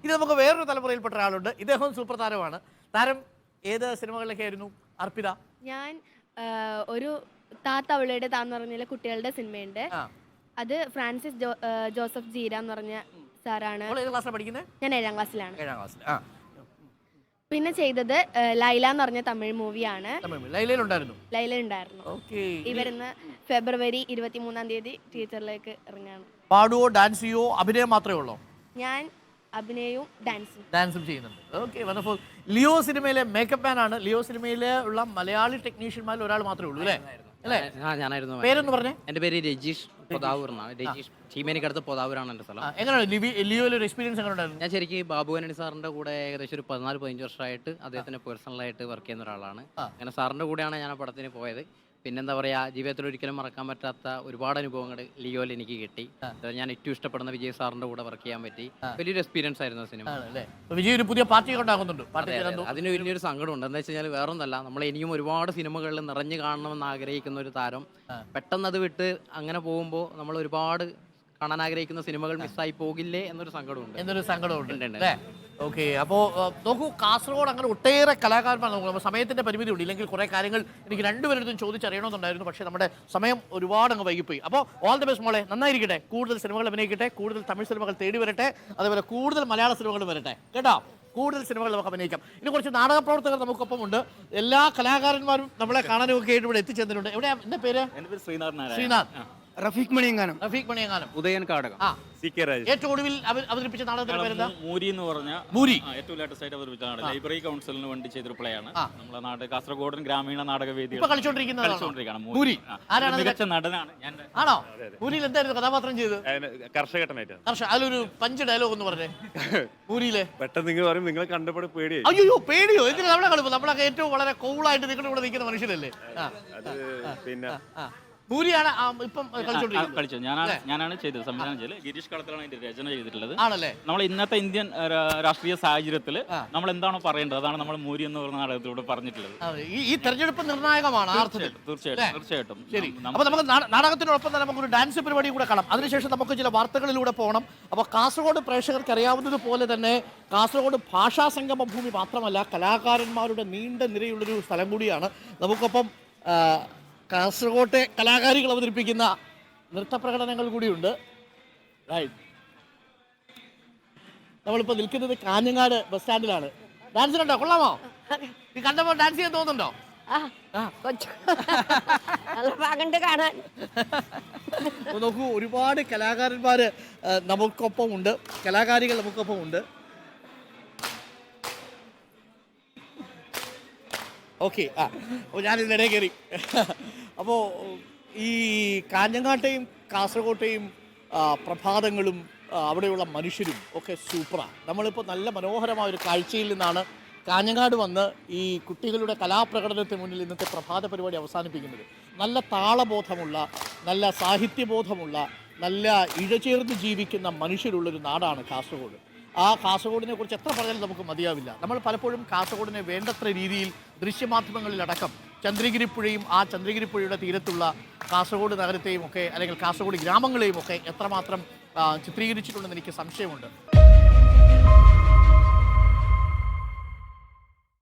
ഇനി നമുക്ക് വേറൊരു തലമുറയിൽപ്പെട്ട ഒരാളുണ്ട്. ഇദ്ദേഹം സൂപ്പർ താരമാണ്. താരം ഏത് സിനിമകളിലൊക്കെ ആയിരുന്നു അർപ്പിത? ഞാൻ ഒരു താത്ത അവളുടെ താന്ന് പറഞ്ഞ കുട്ടികളുടെ സിനിമയുണ്ട്. അത് ഫ്രാൻസിസ് ജോസഫ് ജീര എന്ന് പറഞ്ഞ സാറാണ്. പഠിക്കുന്നത്? ഞാൻ 7ാം ക്ലാസ്സിലാണ്. 7ാം ക്ലാസ്സിൽ. പിന്നെ ചെയ്തത് ലൈല എന്ന് പറഞ്ഞ തമിഴ് മൂവിയാണ്. ലൈലയിലുണ്ടായിരുന്നു. ഇവരിന്ന് ഫെബ്രുവരി 23-ാം തീയതി തിയേറ്ററിലേക്ക് ഇറങ്ങാണ്. പാടുവോ, ഡാൻസ് ചെയ്യോ, അഭിനയം മാത്രമേ ഉള്ളൂ? ഞാൻ അഭിനയവും ഡാൻസും ചെയ്യുന്നുണ്ട്. Okay, wonderful. ലിയോ സിനിമയിലെ മേക്കപ്പ് മാൻ ആണ്. ലിയോ സിനിമയിലെ ഉള്ള മലയാളി ടെക്നീഷ്യന്മാരിൽ ഒരാൾ മാത്രമേ ഉള്ളൂ അല്ലേ? ഞാനായിരുന്നു. പേരെന്ന് പറഞ്ഞേ? എന്റെ പേര് രജീഷ് പൊതാവൂർന്നാണ്. രജീഷ് ചീമേനിക്കടുത്ത് പൊതാവൂരാണ് എന്റെ സ്ഥലം. എങ്ങനെയാണ് ലിയോയിലെ ഒരു എക്സ്പീരിയൻസ് എങ്ങനെ ഉണ്ടായിരുന്നു? ഞാൻ ശരിക്കും ബാബു ആന്റണി സാറിന്റെ കൂടെ ഏകദേശം ഒരു 14-15 വർഷമായിട്ട് അദ്ദേഹത്തിന് പേഴ്സണലായിട്ട് വർക്ക് ചെയ്യുന്ന ഒരാളാണ്. അങ്ങനെ സാറിന്റെ കൂടെയാണ് ഞാൻ ആ പടത്തിന് പോയത്. പിന്നെന്താ പറയാ, ജീവിതത്തിൽ ഒരിക്കലും മറക്കാൻ പറ്റാത്ത ഒരുപാട് അനുഭവങ്ങൾ ലിയോയിൽ എനിക്ക് കിട്ടി. ഞാൻ ഏറ്റവും ഇഷ്ടപ്പെടുന്ന വിജയ് സാറിന്റെ കൂടെ വർക്ക് ചെയ്യാൻ പറ്റി. വലിയൊരു എക്സ്പീരിയൻസ് ആയിരുന്നു സിനിമ. വിജയ് ഒരു പുതിയ പാർട്ടി ഉണ്ടാകുന്നുണ്ട്. അതിന് വലിയൊരു സങ്കടമുണ്ട്. എന്താ വെച്ചാൽ വേറൊന്നല്ല, നമ്മൾ ഇനിയും ഒരുപാട് സിനിമകളിൽ നിറഞ്ഞു കാണണമെന്ന് ആഗ്രഹിക്കുന്ന ഒരു താരം പെട്ടെന്ന് അത് വിട്ട് അങ്ങനെ പോകുമ്പോൾ നമ്മൾ ഒരുപാട് കാണാൻ ആഗ്രഹിക്കുന്ന സിനിമകൾ മിസ്സായി പോകില്ലേ എന്നൊരു സങ്കടമുണ്ട്. ഓക്കെ, അപ്പോൾ നോക്കൂ, കാസർഗോഡ് അങ്ങനെ ഒട്ടേറെ കലാകാരന്മാർ. നമുക്ക് സമയത്തിന്റെ പരിമിതി ഉണ്ട്, ഇല്ലെങ്കിൽ കുറേ കാര്യങ്ങൾ എനിക്ക് രണ്ടുപേരും ചോദിച്ചറിയണമെന്നുണ്ടായിരുന്നു. പക്ഷേ നമ്മുടെ സമയം ഒരുപാട് അങ്ങ് വൈകിപ്പോയി. അപ്പോൾ ഓൾ ദി ബെസ്റ്റ് മോളെ, നന്നായിരിക്കട്ടെ. കൂടുതൽ സിനിമകൾ അഭിനയിക്കട്ടെ, കൂടുതൽ തമിഴ് സിനിമകൾ തേടി വരട്ടെ, അതേപോലെ കൂടുതൽ മലയാള സിനിമകൾ വരട്ടെ കേട്ടോ. കൂടുതൽ സിനിമകൾ നമുക്ക് അഭിനയിക്കാം. ഇനി കുറച്ച് നാടക പ്രവർത്തകർ നമുക്കൊപ്പം ഉണ്ട്. എല്ലാ കലാകാരന്മാരും നമ്മളെ കാണാനും ഒക്കെ ആയിട്ട് ഇവിടെ എത്തിച്ചേർന്നിട്ടുണ്ട്. എവിടെയാ? എന്റെ പേര് ശ്രീനാഥ്. റഫീഖ് മണിയങ്ങാനം, ഉദയൻ കാടകം, ഏറ്റവും ഒടുവിൽ അവതരിപ്പിച്ച നാടകത്തിന്റെ പേരെന്താ? മൂരി എന്ന് പറഞ്ഞ മൂരി ഏറ്റവും ലേറ്റസ്റ്റ് ആയിട്ട് അവതരിപ്പിച്ച നാടകം ലൈബ്രറി കൗൺസിലിന് വേണ്ടി ചെയ്തൊരു പ്ലേ ആണ്. നമ്മുടെ നാട് കാസർഗോഡൻ ഗ്രാമീണ നാടകവേദി മികച്ച നടനാണ് ഞാൻ. ആണോ? മൂരിയിൽ എന്തായിരുന്നു കഥാപാത്രം ചെയ്ത്? കർഷകനായിട്ട്. അതിലൊരു പഞ്ച് ഡയലോഗ് എന്ന് പറഞ്ഞേ. മൂരിയിലെ പെട്ടെന്ന് നിങ്ങൾ പറയും, നിങ്ങൾ കണ്ടപ്പോൾ പേടിയായി. അയ്യോ, പേടിയോ? എന്തിനാ? നമ്മളെ കളിപ്പോ നമ്മളൊക്കെ ഏറ്റവും വളരെ കൂളായിട്ട് നിങ്ങളുടെ കൂടെ നിൽക്കുന്ന മനുഷ്യരല്ലേ? പിന്നെ പൂരിയാണ് ഇപ്പം കളിച്ചത്. ഞാനാണ് ചെയ്തത്, സംവിധാനം ചെയ്തത്. ഗിരീഷ് കളത്തിലാണ് അതിന്റെ രചന ചെയ്തിട്ടുള്ളത്. ആണല്ലേ? നമ്മൾ ഇന്നത്തെ ഇന്ത്യൻ രാഷ്ട്രീയ സാഹചര്യത്തിൽ നമ്മൾ എന്താണോ പറയേണ്ടത് അതാണ് നമ്മൾ മൂരി എന്ന് പറയുന്ന നാടകത്തിലൂടെ പറഞ്ഞിട്ടുള്ളത്. ഈ തെരഞ്ഞെടുപ്പ് നിർണായകമാണ്. തീർച്ചയായിട്ടും. ശരി, അപ്പൊ നമുക്ക് നാടകത്തിനോടൊപ്പം തന്നെ നമുക്കൊരു ഡാൻസ് പരിപാടി കൂടെ കാണാം. അതിനുശേഷം നമുക്ക് ചില വാർത്തകളിലൂടെ പോകണം. അപ്പോൾ കാസർഗോഡ് പ്രേക്ഷകർക്ക് അറിയാവുന്നതുപോലെ തന്നെ കാസർഗോഡ് ഭാഷാ സംഗമ ഭൂമി മാത്രമല്ല, കലാകാരന്മാരുടെ നീണ്ട നിരയുള്ളൊരു സ്ഥലം കൂടിയാണ്. നമുക്കൊപ്പം കാസർഗോട്ടെ കലാകാരികൾ അവതരിപ്പിക്കുന്ന നൃത്തപ്രകടനങ്ങൾ കൂടിയുണ്ട്. നമ്മളിപ്പോൾ നിൽക്കുന്നത് കാഞ്ഞങ്ങാട് ബസ് സ്റ്റാൻഡിലാണ്. ഡാൻസിനുണ്ടോ? കൊള്ളാമോ? ഈ കണ്ടപ്പോൾ ഡാൻസ് ചെയ്യാൻ തോന്നുന്നുണ്ടോ? നോക്കൂ, ഒരുപാട് കലാകാരന്മാർ നമുക്കൊപ്പം ഉണ്ട്, കലാകാരികൾ നമുക്കൊപ്പം ഉണ്ട്. ഓക്കെ, അപ്പോൾ ഞാനിതിനിടെ കയറി. അപ്പോൾ ഈ കാഞ്ഞങ്ങാട്ടെയും കാസർഗോട്ടെയും പ്രഭാതങ്ങളും അവിടെയുള്ള മനുഷ്യരും ഒക്കെ സൂപ്പറാണ്. നമ്മളിപ്പോൾ നല്ല മനോഹരമായ ഒരു കാഴ്ചയിൽ നിന്നാണ് കാഞ്ഞങ്ങാട് വന്ന് ഈ കുട്ടികളുടെ കലാപ്രകടനത്തിന് മുന്നിൽ ഇന്നത്തെ പ്രഭാത പരിപാടി അവസാനിപ്പിക്കുന്നത്. നല്ല താളബോധമുള്ള, നല്ല സാഹിത്യബോധമുള്ള, നല്ല ഇഴചേർന്ന് ജീവിക്കുന്ന മനുഷ്യരുള്ളൊരു നാടാണ് കാസർഗോഡ്. ആ കാസർഗോഡിനെ കുറിച്ച് എത്ര പറഞ്ഞാലും നമുക്ക് മതിയാവില്ല. നമ്മൾ പലപ്പോഴും കാസർഗോഡിനെ വേണ്ടത്ര രീതിയിൽ ദൃശ്യമാധ്യമങ്ങളിലടക്കം ചന്ദ്രഗിരിപ്പുഴയും ആ ചന്ദ്രഗിരിപ്പുഴയുടെ തീരത്തുള്ള കാസർഗോഡ് നഗരത്തെയും ഒക്കെ, അല്ലെങ്കിൽ കാസർഗോഡ് ഗ്രാമങ്ങളെയും ഒക്കെ എത്രമാത്രം ചിത്രീകരിച്ചിട്ടുണ്ടെന്ന് എനിക്ക് സംശയമുണ്ട്.